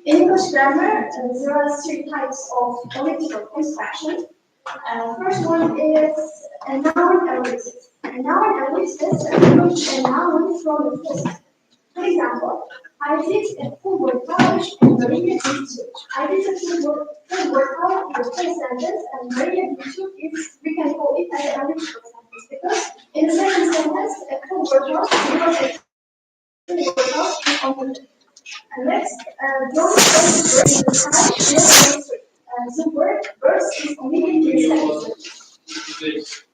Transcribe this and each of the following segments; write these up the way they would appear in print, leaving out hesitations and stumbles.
In English grammar, there are three types of elliptical construction. First one is a noun ellipsis. A noun ellipsis removes a noun from the first. For example, I did a full workout and Maria did too. I did a full workout in the first sentence and Maria did too. We can call it as an elliptical sentence because in the second sentence, a full workout because a full workout is omitted. And next, don't say the word in the sky, just say the word verse is omitted in the second sentence.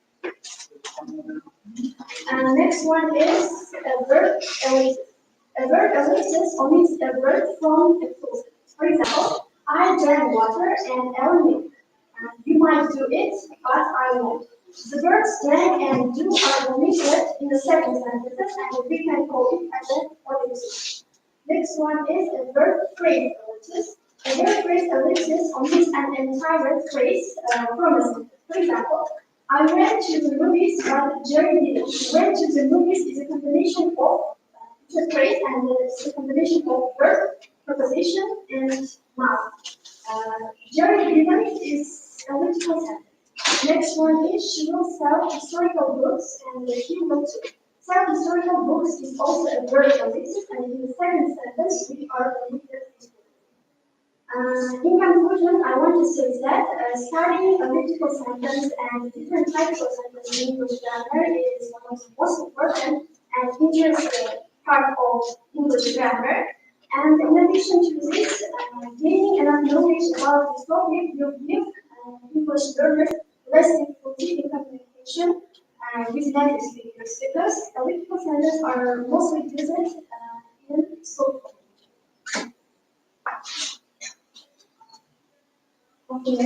And next one is a verb ellipsis. A verb ellipsis omits a verb from a full sentence. For example, I drank water and Ellen milk. You might do it, but I won't. The verbs drank and do are omitted in the second sentence, and we can call it as an ellipsis. Next one is a verb phrase ellipsis. A verb phrase ellipsis omits an entire phrase from a sentence. For example, I went to the movies, but Jerry didn't. Went to the movies is a combination of the phrase and it's a combination of verb, preposition, and noun. Jerry didn't is a literal sentence. Next one is she will sell historical books and he will too. Sell historical books is also a verb ellipsis, and in the second sentence we are omitted. In conclusion, I want to say that studying elliptical sentence and different types of sentence in English grammar is one of the most important and interesting part of English grammar. And in addition to this, gaining enough knowledge about this topic will give English learners less difficulty in communication with native speakers because elliptical sentences are mostly used in school. Okay,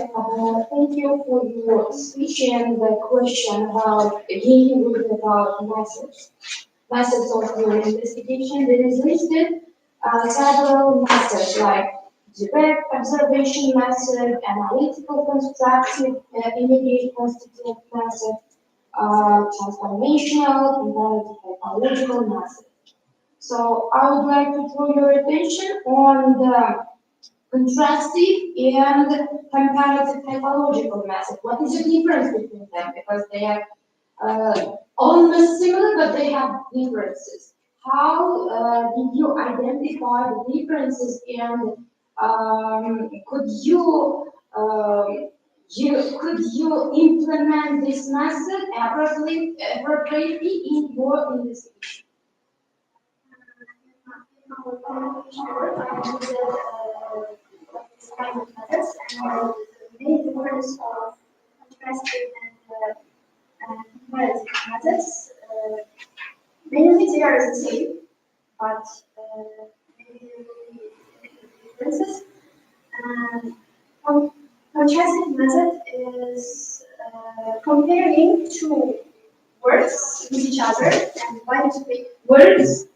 thank you for your speech and the question about gaining knowledge about methods of your investigation. There is listed several methods like direct observation method, analytical constructive, immediate constitutive method, transformational, comparative typological method. So I would like to draw your attention on the contrastive and comparative typological method. What is the difference between them? Because they are almost similar, but they have differences. How did you identify the differences, and could you implement this method appropriately in your investigation? This kind of methods and the main difference of contrastive and comparative methods. Mainly they are the same, but maybe differences. Contrastive method is comparing two words with each other and trying to make words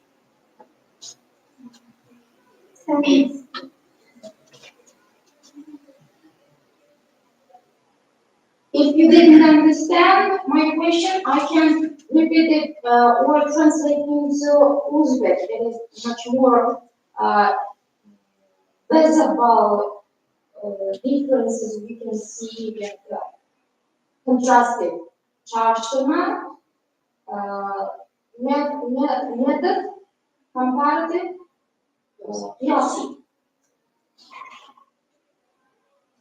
sentence. If you didn't understand my question, I can repeat it or translate into Uzbek. It is much more visible differences we can see with contrastive. Çağrıştırma, method, comparative, teoriyasi.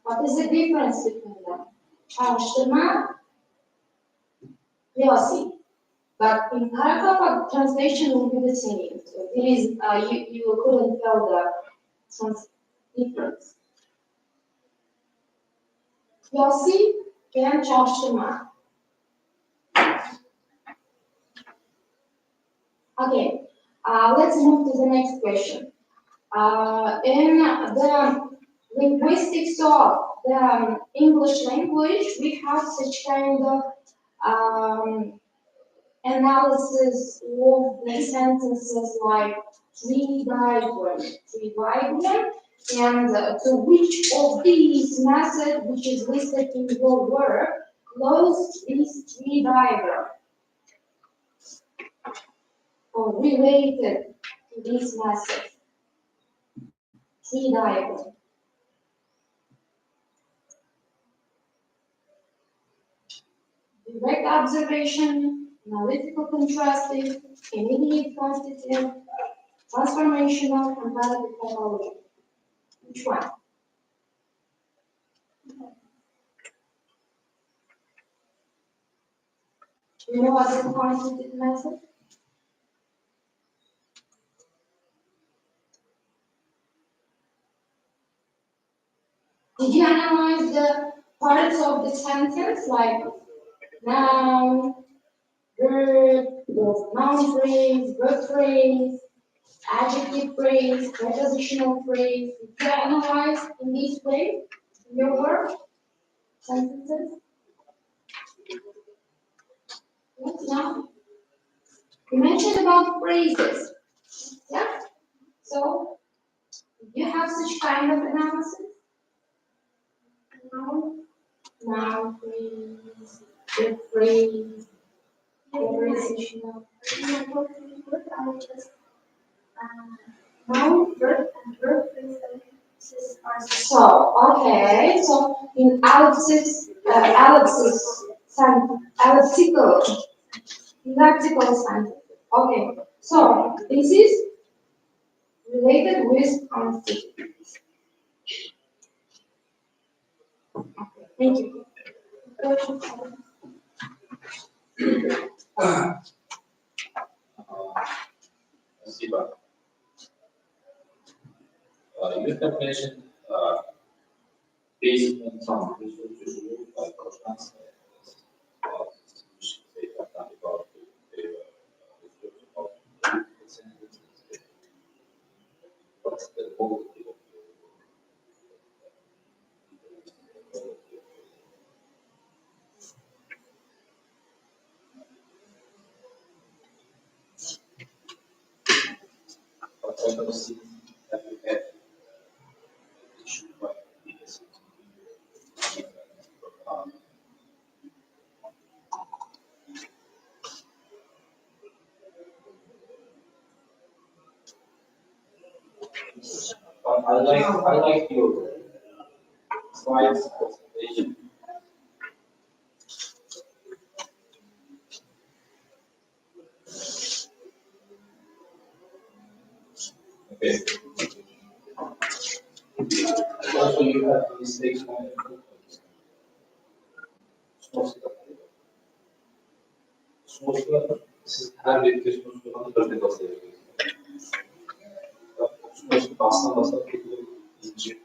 What is the difference between them? Çağrıştırma, teoriyasi. But in Karakova, translation will be the same. So it is, you couldn't tell the difference. Teoriyasi and çağrıştırma. Okay, let's move to the next question. In the linguistics of the English language, we have such kind of analysis of the sentences like tree diagram, and to which of these methods, which is listed in your work, close this tree diagram or related to this method. See diagram. Direct observation, analytical contrastive, immediate constitutive, transformational, comparative psychology. Which one? Do you know what is the constitutive method? Did you analyze the parts of the sentence like noun, verb, the noun phrase, verb phrase, adjective phrase, prepositional phrase? Did you analyze in this way in your work sentences? Yes, no? You mentioned about phrases. Yeah? So, do you have such kind of analysis? No. Noun phrase, verb phrase, prepositional. I just noun, verb, and verb phrases are So, okay, so in elliptical sentence. Okay, so this is related with constituents. Okay, thank you. Спасибо. You have mentioned basic and some research like constants about what's the goal of what kind of things that you have it should be this. I like your slides presentation. Okay. Also, you have mistakes on sonuçta siz her bir kez sonuçlarını böyle basıyorsunuz. Sonuçta basına ince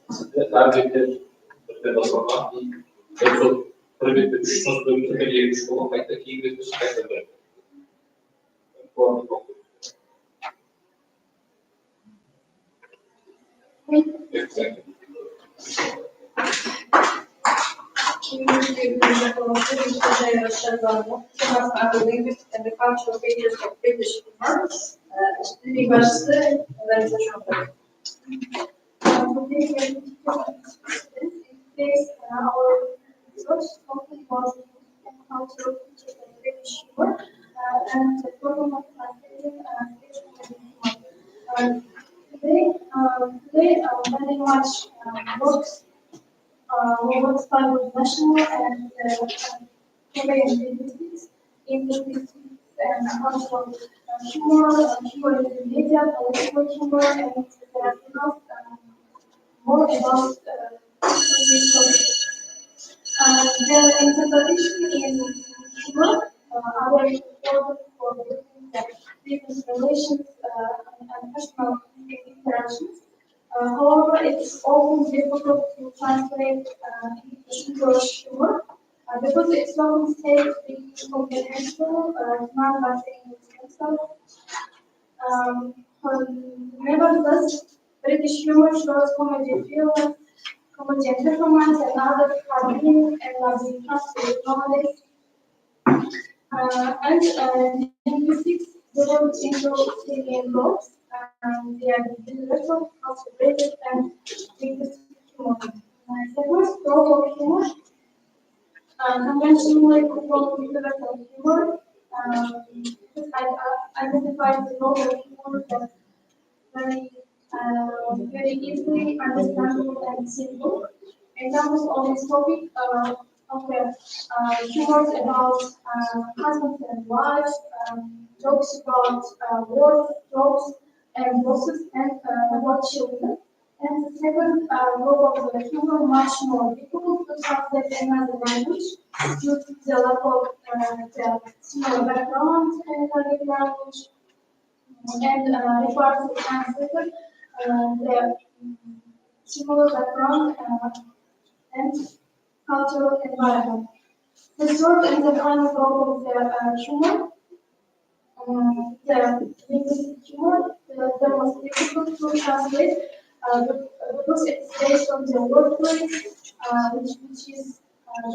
size her bir kez böyle basana yoksa böyle bir düşünüyorsunuz böyle bir yemiş olan belki iyi bir şey böyle. Exactly. And the cultural features of British humor. Üniversite organization. Our research focus was on cultural features of British humor and the problem of translating humor. Today, very much works was part of national and Korean entities in linguistics and cultural humor in the media, political humor, and there are enough more about these topics. Their interpretation in humor are very important for building the business relations and personal interactions. However, it's often difficult to translate into English humor because it's often said to be comprehensible, not by saying it himself. Nevertheless, British humor shows comedy feelings, comedy and performance, and other have been and are being translated nowadays. And linguistics developed into alien roles, and they are the universal, concentrated, and linguistic humor. The first role of humor, conventionally called universal humor, because I identified the role of humor that very easily understandable and simple. Examples of this topic okay, humors about husbands and wives, jokes about work, jobs, and bosses, and about children. And the second group of the humor much more difficult to translate in another language due to the lack of the similar background in the language and requires to translate the similar background and cultural environment. The third and the final goal of the humor, the linguistic humor, the most difficult to translate because it's based on the word phrase, which is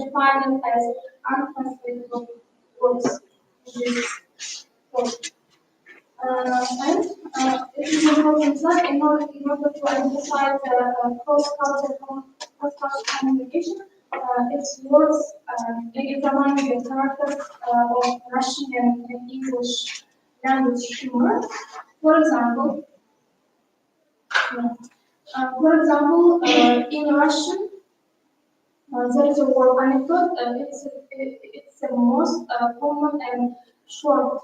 defined as untranslatable words. In this code. And it is important that in order to identify the cross-cultural communication, its words examine the characters of Russian and English language humor. For example, in Russian, there is a word anecdote. It's the most common and short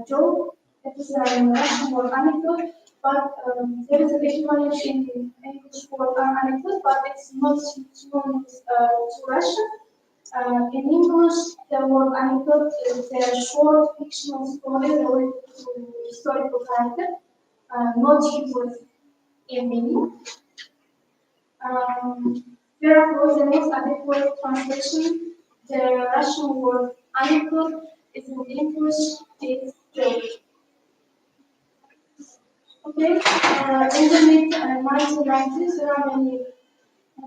joke. It is a Russian word anecdote, but there is a equivalent in English word anecdote, but it's not synonymous to Russian. In English, the word anecdote is a short fictional story related to historical character, not humorous in meaning. Therefore, the most adequate translation, the Russian word anecdote, is in English is joke. Okay, in the mid-1990s, there are many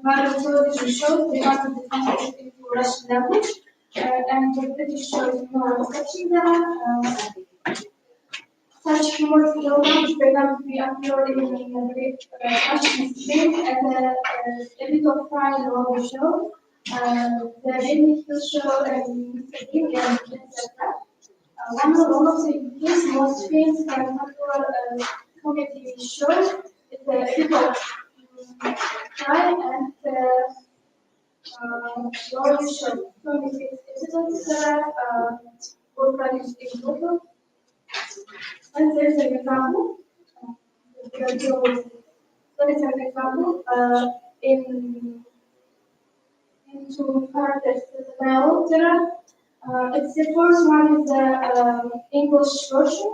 viral television shows regarding the translation into Russian language, and the British show is no exception there. Such humorous programs began to be uploaded in the Russian script and a bit of crime on the show. The Daily Hill Show and Mr. Bean and etc. One of the most famous and popular comedy shows is the bit of crime and Laurie Show. 26 episodes were produced in total. And there's an example. There is an example in into characters dialogue. It's the first one is the English version.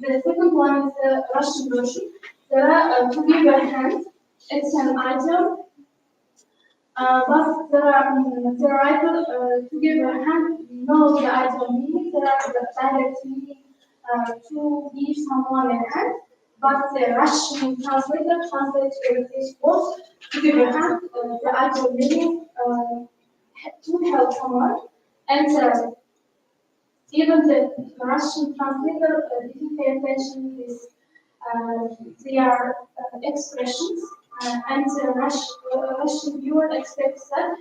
The second one is the Russian version. There are to give a hand. It's an item, but the writer to give a hand knows the item meaning. There are the direct meaning to give someone a hand, but the Russian translator translates this word to give a hand, the item meaning to help someone, and even the Russian translator didn't pay attention to this. Their expressions, and the Russian viewer expects that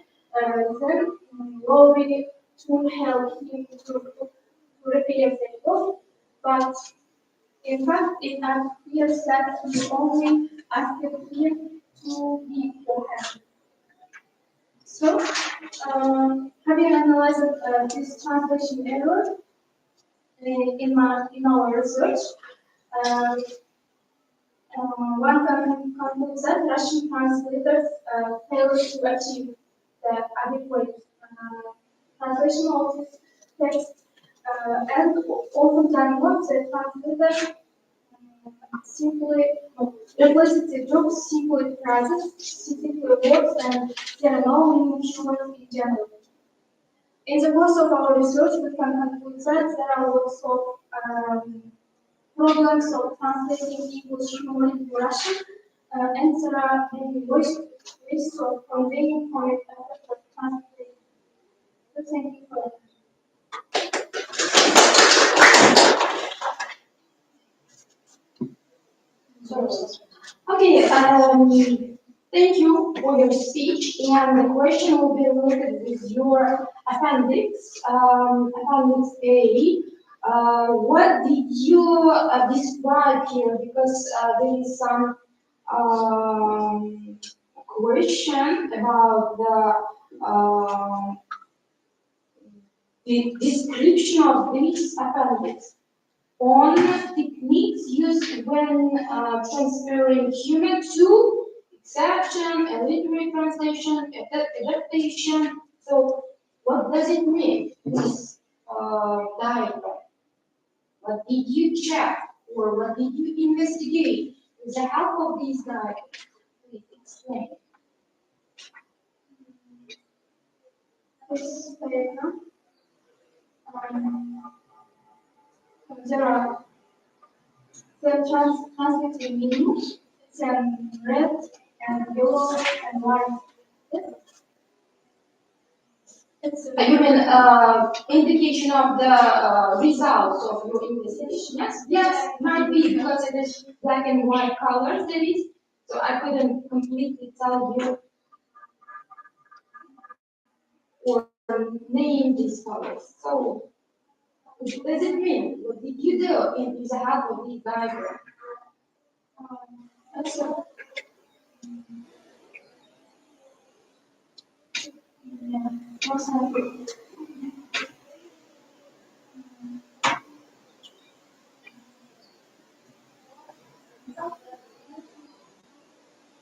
them lobby to help him to repair the word, but in fact, it appears that he only asked him to be beforehand. So, having analyzed this translation error in our research, uh, one can conclude that Russian translators fail to achieve the adequate translation of this text, and oftentimes what the translator simply replaces the jokes simply phrases, simply words, and there are no meaning humor in general. In the course of our research, we can conclude that there are lots of problems of translating English humor into Russian, and there are many ways of conveying from it after translating. So thank you for that. Okay, thank you for your speech, and the question will be related with your appendix, appendix A. What did you describe here? Because there is some question about the description of this appendix on techniques used when transferring human to exception, a literary translation, adaptation. So, what does it mean, this diagram? What did you check or what did you investigate with the help of these diagrams? Please explain. This diagram, there are the translated meaning. It's in red and yellow and white. It's You mean indication of the results of your investigation? Yes, yes, might be because it is black and white colors. There is, so I couldn't completely tell you or name these colors. So, what does it mean? What did you do in the help of these diagrams? it's a for example,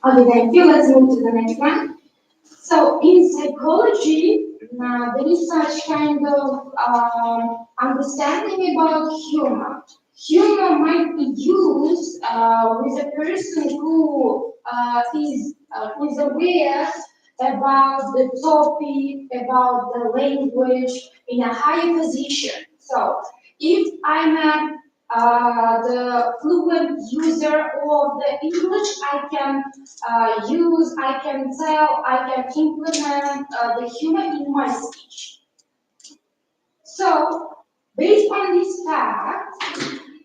Okay, thank you. Let's move to the next one. So in psychology, there is such kind of understanding about humor. Humor might be used with a person who is aware about the topic, about the language in a higher position. So if I'm the fluent user of the English, I can tell, I can implement the humor in my speech. So, based on this fact,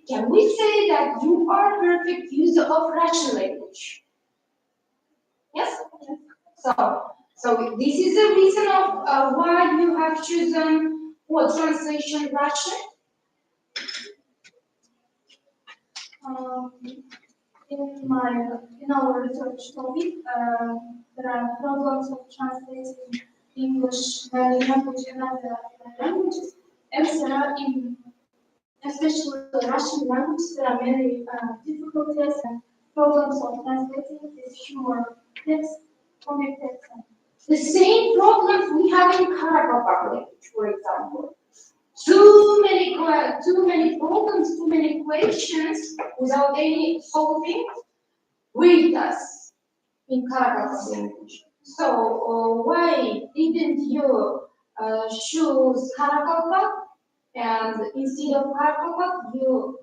can we say that you are a perfect user of Russian language? Yes? So this is the reason of why you have chosen what translation Russian? um, in our research topic, there are problems of translating English language and other languages. And there are especially Russian language, there are many difficulties and problems of translating this humor text, comic text. The same problems we have in Karakapaka language, for example. Too many problems, too many questions without any solving with us in Karakapaka language. So why didn't you choose Karakapaka and instead of Karakapaka you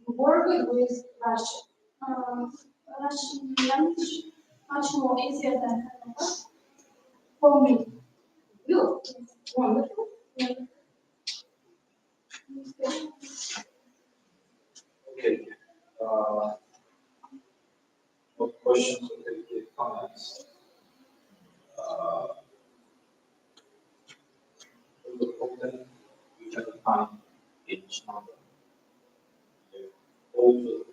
worked with Russian? Russian language much more easier than for me. You, wonderful. Okay. No questions or any comments? The problem we have find in China. Also,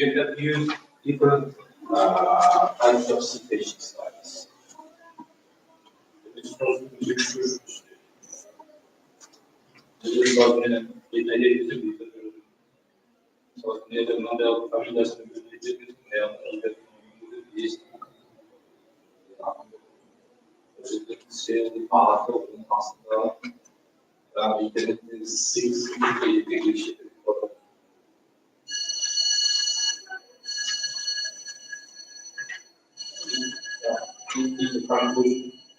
we have used different kinds of citation styles. It's not literature. This was in identity. So, Nederlander familiasını götürecek veya özellikle ağırda olduğunu aslında internetin sık geliştirdiği bir kampus,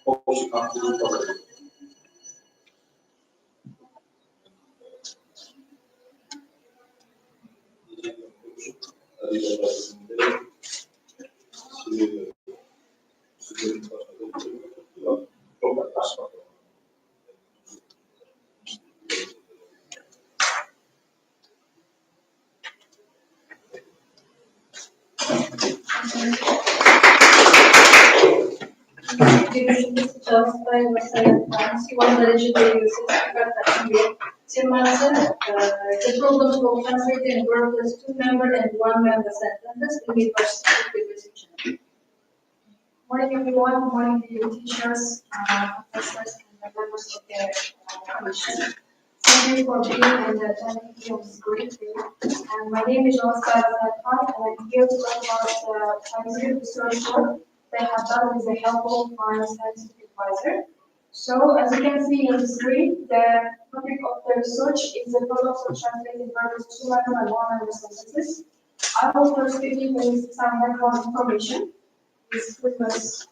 hoş kampus var. görüşümüz çalıştay mesela Sivan derecede yüksek takımı Siman'ın the problems of translating work as two member and one member sentences in the first position. Morning everyone, morning dear teachers, professors and the members of the commission. Thank you for being and attending this great day. And my name is Oscar Khan, and I'm here to talk about scientific research work that I have done with the help of my scientific advisor. So, as you can see on the screen, the topic of the research is the problems of translating verbs to letter and one-letter sentences. I will first begin with some background information. This was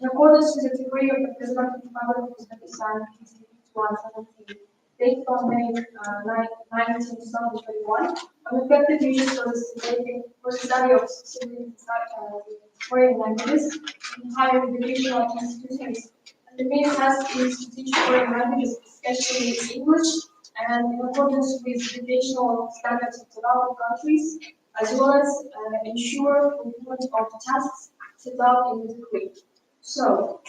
in accordance with the decree of the President of Uzbekistan, 117, dated on May 19, 2021, on effective measures for the study of specific foreign languages in higher educational institutions. And the main task is to teach foreign languages, especially English, and in accordance with educational standards of developed countries, as well as ensure fulfillment of tasks set out in the decree. So,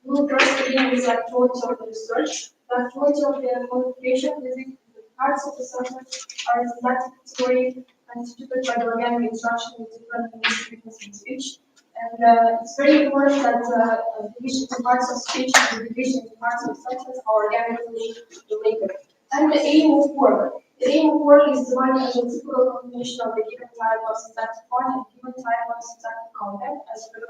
we will first begin with the activities of the research. The activities of the qualification using the parts of the sentence are a syntactic category constituted by the organic instruction with different frequency in speech. And it's very important that division into parts of speech and division into parts of sentence are organically related. And the aim of work. The aim of work is defined as a typical combination of the given type of syntactic form and given type of syntactic content as per.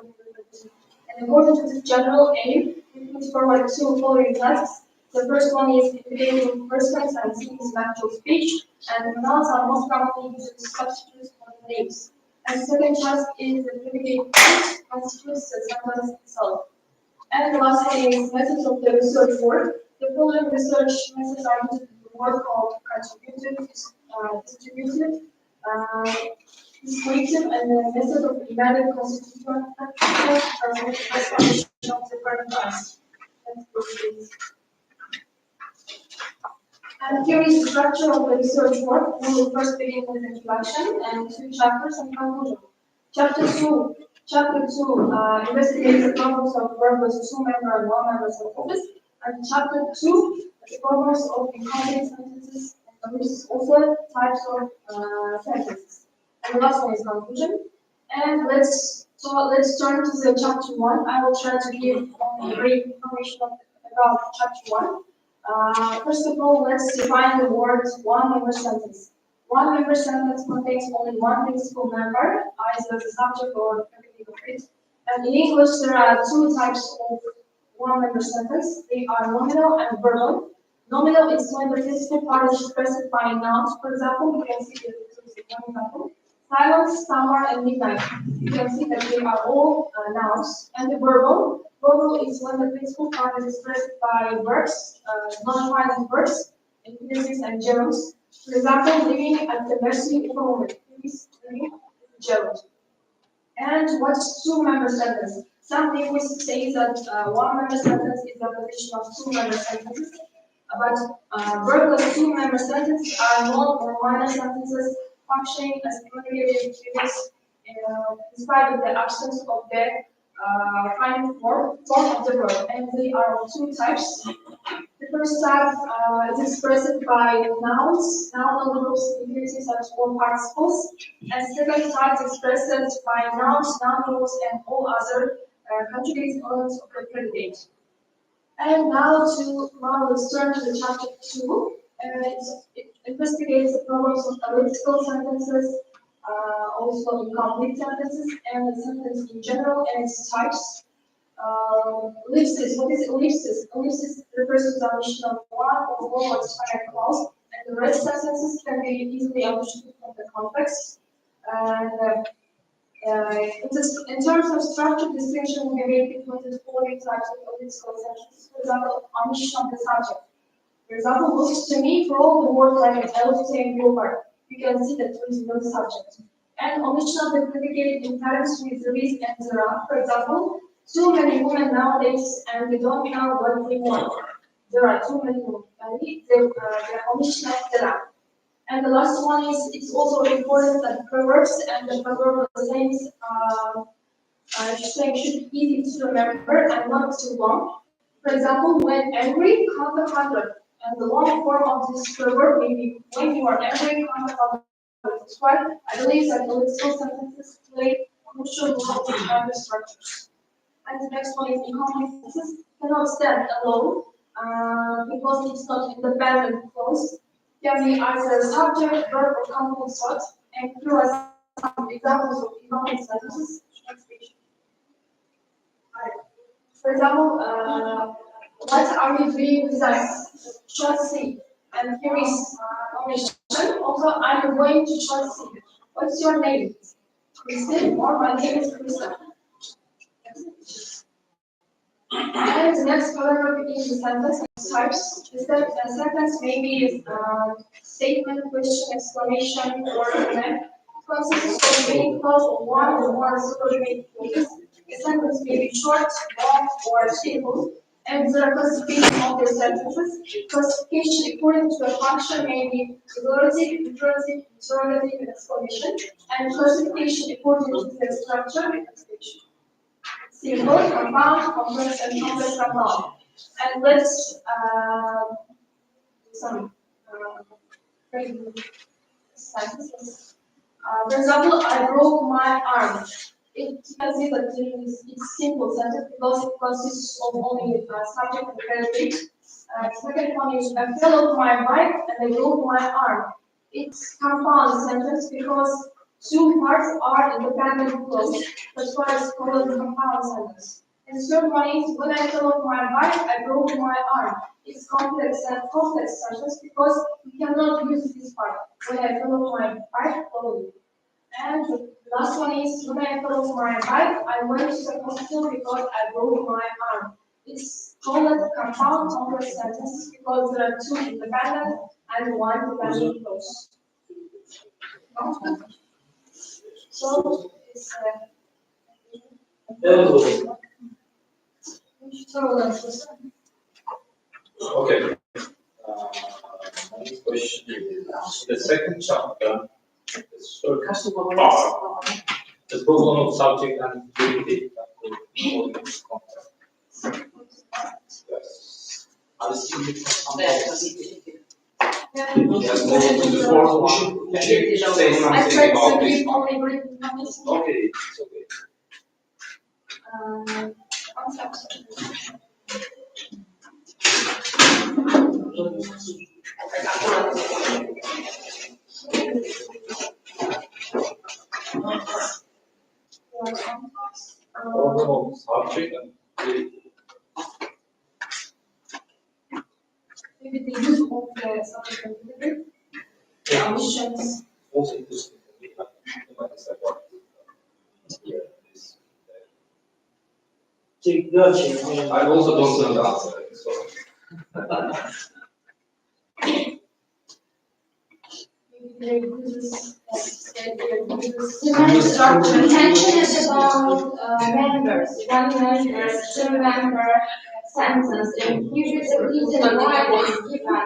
And according to this general aim, we put forward two following tasks. The first one is indicating persons and scenes in actual speech, and pronouns are most commonly used as substitutes for the names. And the second task is the predicate constitutes the sentence itself. And the last one is methods of the research work. The following research methods are used in the work of contributive, distributive, descriptive, and the method of embedded constituent transformation of the current class. And here is the structure of the research work. We will first begin with introduction and two chapters and conclusion. Chapter two investigates the problems of verbs two-member and one-member sentences. And chapter two, the problems of incomplete sentences and also types of sentences. And the last one is conclusion. And let's turn to the chapter one. I will try to give only brief information about chapter one. First of all, let's define the word one-member sentence. One-member sentence contains only one principal member, either the subject or the predicate of it. And in English, there are two types of one-member sentence. They are nominal and verbal. Nominal is when the physical part is expressed by nouns. For example, you can see that this is one example. Silence, summer, and midnight. You can see that they are all nouns. And the verbal is when the principal part is expressed by verbs, non-violent verbs, infinities and gerunds. For example, living at the mercy of a woman. This living is a gerund. And what's two-member sentence? Some linguists say that one-member sentence is the position of two-member sentences, but verbal two-member sentences are non or minor sentences functioning as communicative units in spite of the absence of the final form of the verb. And they are of two types. The first type is expressed by nouns, noun groups, infinities, and all participles. And second type is expressed by nouns, noun groups, and all other conjugated elements of the predicate. And now let's turn to the chapter 2. It investigates the problems of elliptical sentences, also incomplete sentences, and the sentence in general and its types. Ellipsis, what is ellipsis? Ellipsis refers to the omission of one or more words finite clause, and the rest sentences can be easily understood from the context. And in terms of structure, distinction will be made between the following types of elliptical sentences. For example, omission of the subject. For example, looks to me for all the words like an elephant and gopher. You can see that there is no subject. And omission of the predicate in terms with the with and the are. For example, too many women nowadays and they don't know what they want. There are too many women. The omission of the are. And the last one is it's also important that proverbs and the proverbial sayings Saying should be easy to remember and not too long. For example, when angry, count to 100. And the long form of this verb may be when you are angry, count to 100. That's why I believe that elliptical sentences play a crucial role in grammar structures. And the next one is incomplete sentences cannot stand alone because it's not independent clause. Can be either subject, verb, or complex thought. And here are some examples of incomplete sentences. Next page. For example, what are you doing besides Chelsea? And here is omission. Also, I'm going to Chelsea. What's your name? Kristen, or my name is Kristen. And the next paragraph is the sentence types. The sentence may be statement, question, exclamation, or comment. Consists of main clause of one or more subordinate clauses. The sentence may be short, long, or simple. And there are classification of the sentences. Classification according to a function may be relative, imperative, interrogative, and exclamation. And classification according to the structure and expression. Simple, compound, complex, and complex compound. And let's some sentences. For example, I broke my arm. It can see that it's simple sentence because it consists of only subject and predicate. Second one is I fell off my bike and I broke my arm. It's compound sentence because two parts are independent clause. That's why it's called a compound sentence. And the third one is when I fell off my bike, I broke my arm. It's complex sentence because we cannot use this part. When I fell off my bike, slowly. And the last one is when I fell off my bike, I went to the hospital because I broke my arm. It's called a compound complex sentence because there are two independent and one dependent clause. So it's Okay. Next question is the second chapter. Is the problem of subject and predicate. Yes. I tried to give only brief comments. Okay, it's okay. Problem of subject and predicate. Maybe the use of the subject and predicate, the omissions. Also interesting. I also don't know the answer. So. Intention is about members, one member, two member sentence. And here is a reason why that is given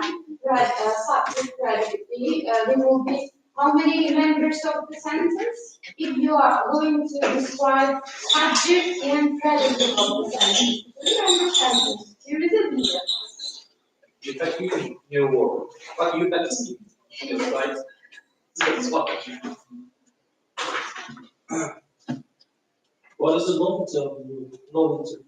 subject predicate. There will be how many members of the sentence? If you are going to describe subject and predicate of the sentence, remember sentence. Here is a reason. You can use new word, but you can see it, right? That's what. What is the long term?